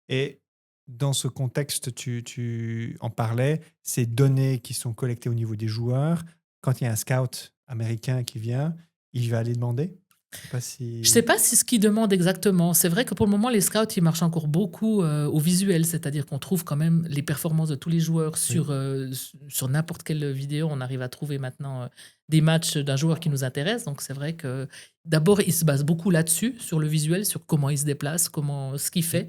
Et dans ce contexte, tu en parlais, ces données qui sont collectées au niveau des joueurs, quand il y a un scout américain qui vient, il va aller demander. Je sais pas si... Je sais pas si ce qu'ils demandent exactement. C'est vrai que pour le moment, les scouts, ils marchent encore beaucoup au visuel, c'est-à-dire qu'on trouve quand même les performances de tous les joueurs sur n'importe quelle vidéo. On arrive à trouver maintenant des matchs d'un joueur qui nous intéresse. Donc c'est vrai que d'abord, ils se basent beaucoup là-dessus, sur le visuel, sur comment il se déplace, ce qu'il fait.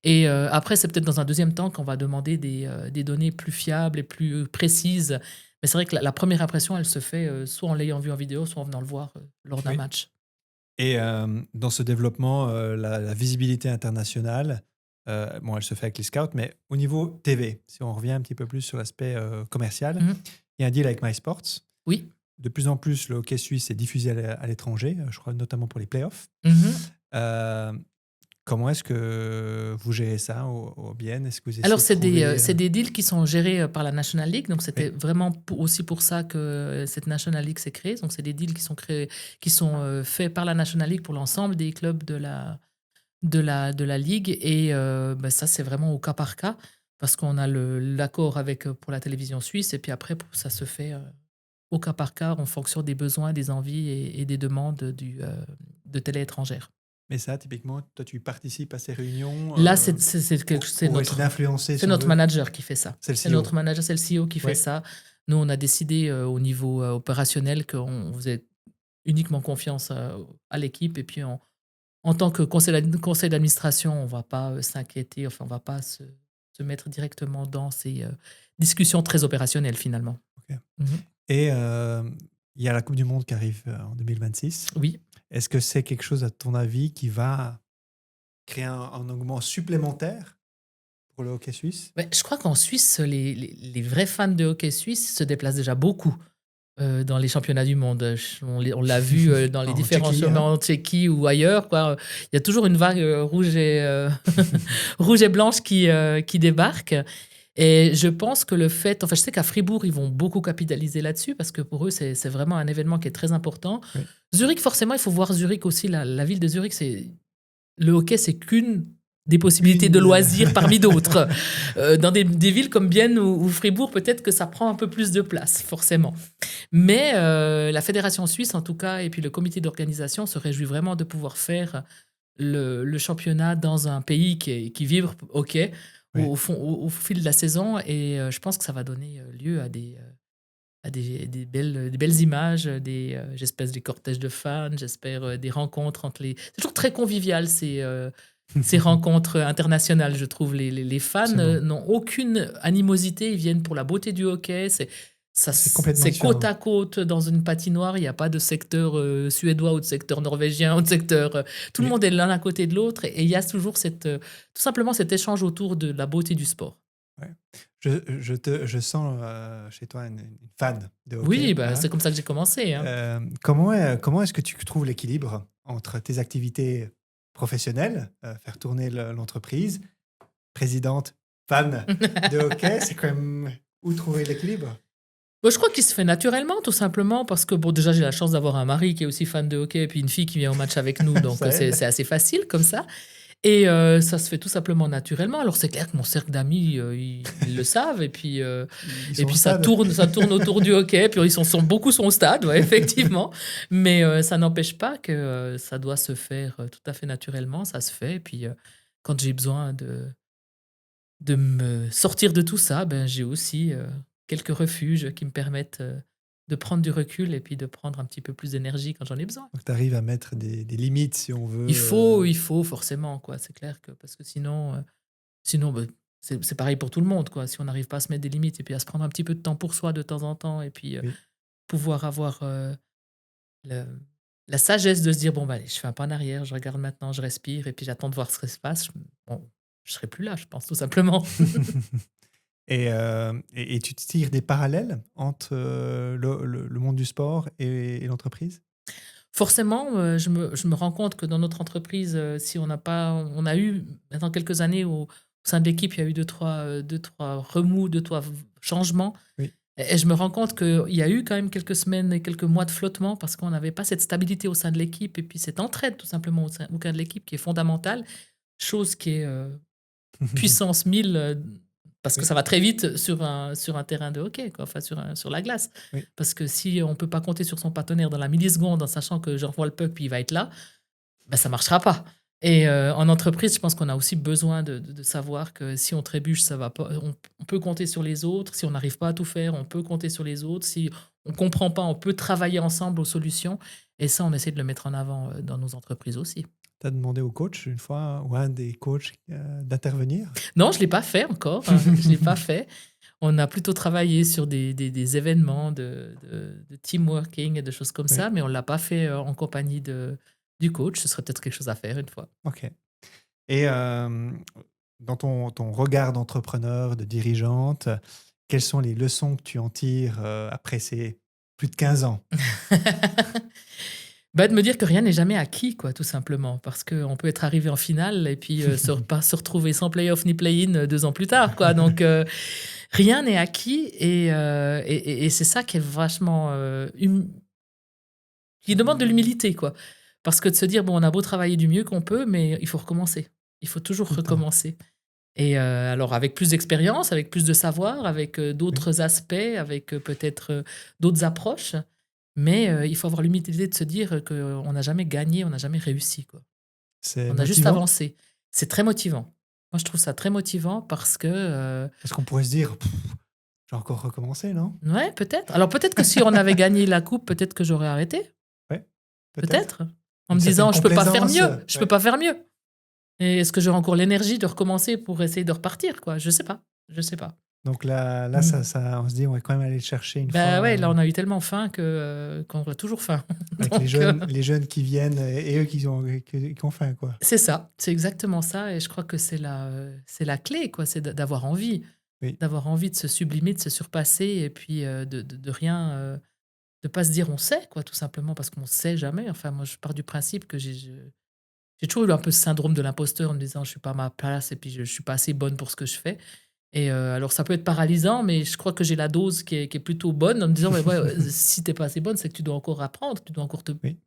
Et après, c'est peut-être dans un deuxième temps qu'on va demander des données plus fiables et plus précises. Mais c'est vrai que la première impression, elle se fait soit en l'ayant vu en vidéo, soit en venant le voir lors d'un Oui. match. Et dans ce développement, la visibilité internationale, bon, elle se fait avec les scouts, mais au niveau TV, si on revient un petit peu plus sur l'aspect commercial, Mhm. il y a un deal avec MySports. Oui. De plus en plus, le hockey suisse est diffusé à l'étranger, je crois notamment pour les playoffs. Mhm. Comment est-ce que vous gérez ça au BN? Est-ce que vous essayez Alors, de c'est trouver, c'est des deals qui sont gérés par la National League. Donc, c'était Oui. vraiment aussi pour ça que cette National League s'est créée. Donc, c'est des deals qui sont faits par la National League pour l'ensemble des clubs de la Ligue. Et ça, c'est vraiment au cas par cas, parce qu'on a l'accord pour la télévision suisse. Et puis après, ça se fait au cas par cas en fonction des besoins, des envies et des demandes de télé étrangère. Mais ça, typiquement, toi, tu participes à ces réunions Là, pour essayer d'influencer, c'est si on notre veut. manager qui fait ça. C'est le C'est CEO. notre manager, c'est le CEO qui fait Ouais. ça. Nous, on a décidé au niveau opérationnel qu'on faisait uniquement confiance à l'équipe. Et puis, en tant que conseil d'administration, on ne va pas s'inquiéter, enfin, on ne va pas se mettre directement dans ces discussions très opérationnelles, finalement. Ok. Mhm. Et il y a la Coupe du Monde qui arrive en 2026. Oui. Est-ce que c'est quelque chose, à ton avis, qui va créer un engouement supplémentaire pour le hockey suisse? Je crois qu'en Suisse, les vrais fans de hockey suisse se déplacent déjà beaucoup dans les championnats du monde. On l'a vu dans les En différents Tchéquie, championnats en Tchéquie ou ailleurs, quoi. Il y a toujours une vague rouge rouge et blanche qui débarque. Et je pense que le fait, enfin, je sais qu'à Fribourg, ils vont beaucoup capitaliser là-dessus parce que pour eux, c'est vraiment un événement qui est très important. Oui. Zurich, forcément, il faut voir Zurich aussi. La ville de Zurich, le hockey, c'est qu'une des possibilités de loisirs parmi d'autres. Dans des villes comme Bienne ou Fribourg, peut-être que ça prend un peu plus de place, forcément. Mais la fédération suisse, en tout cas, et puis le comité d'organisation se réjouit vraiment de pouvoir faire le championnat dans un pays qui vibre hockey Oui. au fil de la saison. Et je pense que ça va donner lieu à des belles images, j'espère des cortèges de fans, j'espère des rencontres entre les... C'est toujours très convivial, ces rencontres internationales, je trouve. Les fans Absolument. n'ont aucune animosité, ils viennent pour la beauté du hockey. C'est complètement C'est différent. côte à côte dans une patinoire, il n'y a pas de secteur suédois ou de secteur norvégien ou de secteur... tout le Oui. monde est l'un à côté de l'autre et il y a toujours tout simplement cet échange autour de la beauté du sport. Ouais. Je sens chez toi une fan de hockey. Oui, bah, Voilà. c'est comme ça que j'ai commencé. Hein. Comment est-ce que tu trouves l'équilibre entre tes activités professionnelles, faire tourner l'entreprise, présidente, fan de hockey, c'est quand même où trouver l'équilibre? Bon, je crois qu'il se fait naturellement, tout simplement, parce que bon, déjà, j'ai la chance d'avoir un mari qui est aussi fan de hockey et puis une fille qui vient au match avec nous, donc Ça aide. c'est assez facile comme ça. Et ça se fait tout simplement naturellement. Alors, c'est clair que mon cercle d'amis, ils le savent, Ils et sont au puis stade. ça tourne autour du hockey, puis beaucoup sont au stade, ouais, effectivement. Mais ça n'empêche pas que ça doit se faire tout à fait naturellement, ça se fait. Et puis, quand j'ai besoin de me sortir de tout ça, ben, j'ai aussi quelques refuges qui me permettent de prendre du recul et puis de prendre un petit peu plus d'énergie quand j'en ai besoin. Donc, tu arrives à mettre des limites, si on veut. Il faut forcément, quoi. C'est clair que parce que sinon ben, c'est pareil pour tout le monde, quoi. Si on n'arrive pas à se mettre des limites et puis à se prendre un petit peu de temps pour soi de temps en temps et puis Oui. pouvoir avoir le- la sagesse de se dire bon, bah, allez, je fais un pas en arrière, je regarde maintenant, je respire et puis j'attends de voir ce qui se passe. Bon, je serai plus là, je pense, tout simplement. Et tu tires des parallèles entre le monde du sport et l'entreprise? Forcément, je me rends compte que dans notre entreprise, si on a eu maintenant quelques années au sein de l'équipe, il y a eu 2-3 remous, 2-3 changements Oui. et je me rends compte qu'il y a eu quand même quelques semaines et quelques mois de flottement parce qu'on n'avait pas cette stabilité au sein de l'équipe et puis cette entraide tout simplement au sein de l'équipe qui est fondamentale, chose qui est, puissance 1000, parce que Oui, ça va très vite sur un terrain de hockey, quoi, enfin sur la glace. oui. Parce que si on peut pas compter sur son partenaire dans la milliseconde en sachant que j'envoie le puck puis il va être là, ben ça marchera pas. Et en entreprise, je pense qu'on a aussi besoin de savoir que si on trébuche, ça va pas. On peut compter sur les autres. Si on n'arrive pas à tout faire, on peut compter sur les autres. Si on comprend pas, on peut travailler ensemble aux solutions. Et ça, on essaie de le mettre en avant dans nos entreprises aussi. Tu as demandé au coach une fois, ou à un des coachs, d'intervenir? Non, je l'ai pas fait encore. Je l'ai pas fait. On a plutôt travaillé sur des événements de team working et de choses comme Oui, ça, mais on l'a pas fait en compagnie du coach. Ce serait peut-être quelque chose à faire une fois. ok. Et dans ton regard d'entrepreneur, de dirigeante, quelles sont les leçons que tu en tires après ces plus de 15 ans? Bah, de me dire que rien n'est jamais acquis, quoi, tout simplement. Parce qu'on peut être arrivé en finale et puis pas se retrouver sans play-off ni play-in 2 ans plus tard, quoi. Donc, rien n'est acquis et c'est ça qui est vachement qui demande de l'humilité, quoi. Parce que de se dire, bon, on a beau travailler du mieux qu'on peut, mais il faut recommencer. Il faut toujours Tout le temps. recommencer. Et alors, avec plus d'expérience, avec plus de savoir, avec Oui. d'autres aspects, avec peut-être d'autres approches. Mais il faut avoir l'humilité de se dire qu'on n'a jamais gagné, on n'a jamais réussi, quoi. C'est On a juste motivant avancé. C'est très motivant. Moi, je trouve ça très motivant parce que, parce qu'on pourrait se dire, pff, je vais encore recommencer, non? ouais, peut-être. Alors, peut-être que si on avait gagné la coupe, peut-être que j'aurais arrêté. Ouais, peut-être. Peut-être. En Une me certaine disant, je peux pas faire complaisance. mieux. Je peux Ouais. pas faire mieux. Et est-ce que j'aurai encore l'énergie de recommencer pour essayer de repartir, quoi? Je sais pas. Je sais pas. Donc là Mmh. on se dit, on va quand même aller le chercher une Bah, fois ouais, là, on a eu tellement faim qu'on a toujours faim. avec Donc, les jeunes qui viennent et eux qui ont faim, quoi. c'est ça. C'est exactement ça et je crois que c'est la clé, quoi. C'est d'avoir envie. Oui. D'avoir envie de se sublimer, de se surpasser et puis, de rien, de pas se dire: «On sait», quoi, tout simplement, parce qu'on sait jamais. Enfin, moi, je pars du principe que j'ai toujours eu un peu ce syndrome de l'imposteur en me disant: «Je suis pas à ma place et puis je suis pas assez bonne pour ce que je fais». Et alors ça peut être paralysant, mais je crois que j'ai la dose qui est plutôt bonne en me disant: «Mais ouais, si tu pas assez bonne, c'est que tu dois encore apprendre, tu dois encore te Oui,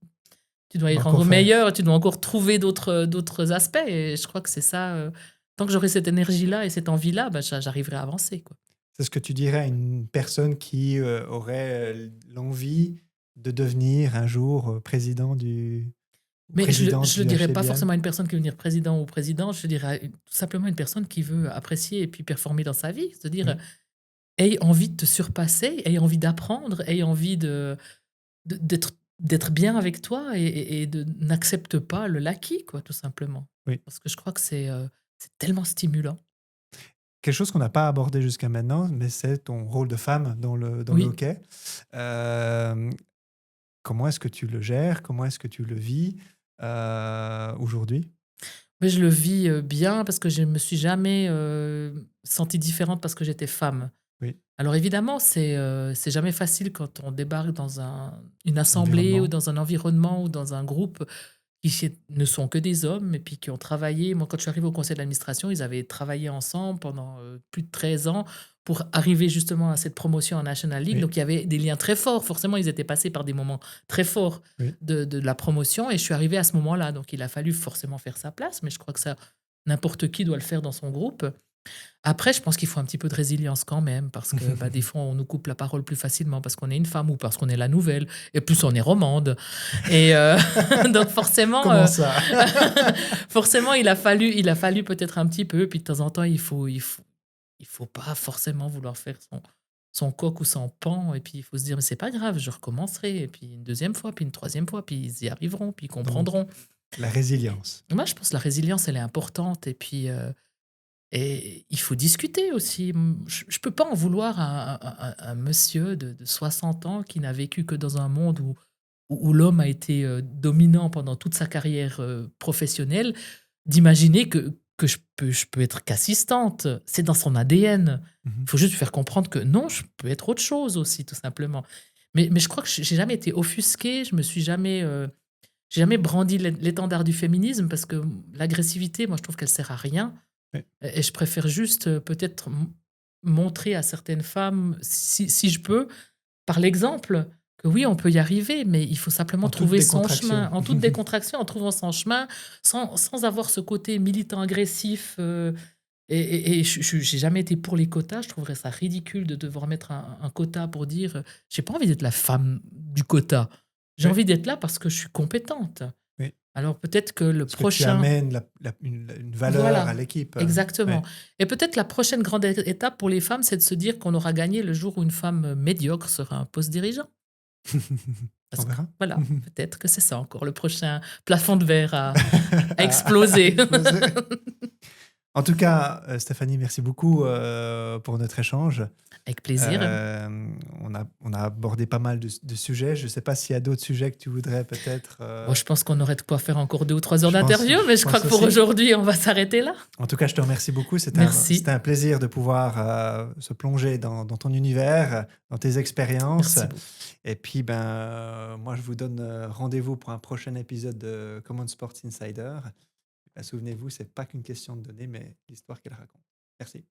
tu dois y encore rendre faire. meilleur, tu dois encore trouver d'autres aspects» et je crois que c'est ça, tant que j'aurai cette énergie-là et cette envie-là, bah, j'arriverai à avancer, quoi. C'est ce que tu dirais à une personne qui aurait l'envie de devenir un jour président ou Mais présidente je le du dirais pas HCBN? forcément à une personne qui veut devenir président ou présidente, je le dirais à une tout simplement une personne qui veut apprécier et puis performer dans sa vie. Se dire, Oui, aie envie de te surpasser, aie envie d'apprendre, aie envie d'être bien avec toi et de n'accepte pas le l'acquis, quoi, tout simplement. oui. Parce que je crois que c'est tellement stimulant. Quelque chose qu'on n'a pas abordé jusqu'à maintenant, mais c'est ton rôle de femme dans le Oui, hockey. Euh, Comment est-ce que tu le gères? Comment est-ce que tu le vis aujourd'hui? mais je le vis, bien parce que je me suis jamais, sentie différente parce que j'étais femme. Oui, Alors évidemment, c'est jamais facile quand on débarque dans une assemblée ou environnement. dans un environnement ou dans un groupe ne sont que des hommes et puis qui ont travaillé. Moi, quand je suis arrivée au conseil d'administration, ils avaient travaillé ensemble pendant, plus de 13 ans pour arriver justement à cette promotion en National League. Oui, Donc il y avait des liens très forts. Forcément, ils étaient passés par des moments très forts oui. de la promotion et je suis arrivée à ce moment-là. Donc il a fallu forcément faire sa place, mais je crois que ça n'importe qui doit le faire dans son groupe. Après, je pense qu'il faut un petit peu de résilience quand même, parce que bah, des fois, on nous coupe la parole plus facilement parce qu'on est une femme ou parce qu'on est la nouvelle, et plus on est romande. Et donc forcément, Comment ça? forcément, il a fallu peut-être un petit peu. Puis de temps en temps, il faut pas forcément vouloir faire son coq ou son pan. Et puis il faut se dire, mais c'est pas grave, je recommencerai. Et puis une deuxième fois, puis une troisième fois, puis ils y arriveront, puis ils Donc, comprendront. la résilience. Moi, je pense que la résilience, elle est importante. Et puis, et il faut discuter aussi. Je peux pas en vouloir à un monsieur de 60 ans qui n'a vécu que dans un monde où l'homme a été, dominant pendant toute sa carrière, professionnelle, d'imaginer que je peux être qu'assistante. C'est dans son ADN. Mhm. Il faut juste lui faire comprendre que non, je peux être autre chose aussi, tout simplement. Mais je crois que j'ai jamais été offusquée, je me suis jamais, j'ai jamais brandi l'étendard du féminisme parce que l'agressivité, moi, je trouve qu'elle sert à rien. Oui. Et je préfère juste, peut-être montrer à certaines femmes, si je peux, par l'exemple, que oui, on peut y arriver, mais il faut simplement En toute trouver son décontraction. chemin, en toute décontraction, en trouvant son chemin, sans avoir ce côté militant agressif, et j'ai jamais été pour les quotas. Je trouverais ça ridicule de devoir mettre un quota pour dire, «J'ai pas envie d'être la femme du quota. J'ai Oui, envie d'être là parce que je suis compétente». oui. Alors peut-être que le Parce que tu prochain amènes une valeur à voilà, l'équipe. exactement. Ouais. Et peut-être la prochaine grande étape pour les femmes, c'est de se dire qu'on aura gagné le jour où une femme, médiocre sera un poste dirigeant. On Parce que verra. voilà, peut-être que c'est ça encore le prochain plafond de verre à À exploser. exploser. En tout cas, Stéphanie, merci beaucoup pour notre échange. Avec plaisir. On a abordé pas mal de sujets. Je ne sais pas s'il y a d'autres sujets que tu voudrais peut-être. Bon, je pense qu'on aurait de quoi faire encore 2 ou 3 heures Je pense, d'interview, mais je je crois pense que pour aussi. aujourd'hui, on va s'arrêter là. En tout cas, je te remercie beaucoup. C'était Merci. un plaisir de pouvoir se plonger dans ton univers, dans tes expériences. Merci beaucoup. Et puis, moi, je vous donne rendez-vous pour un prochain épisode de Common Sports Insider. Souvenez-vous, c'est pas qu'une question de données, mais l'histoire qu'elle raconte. Merci.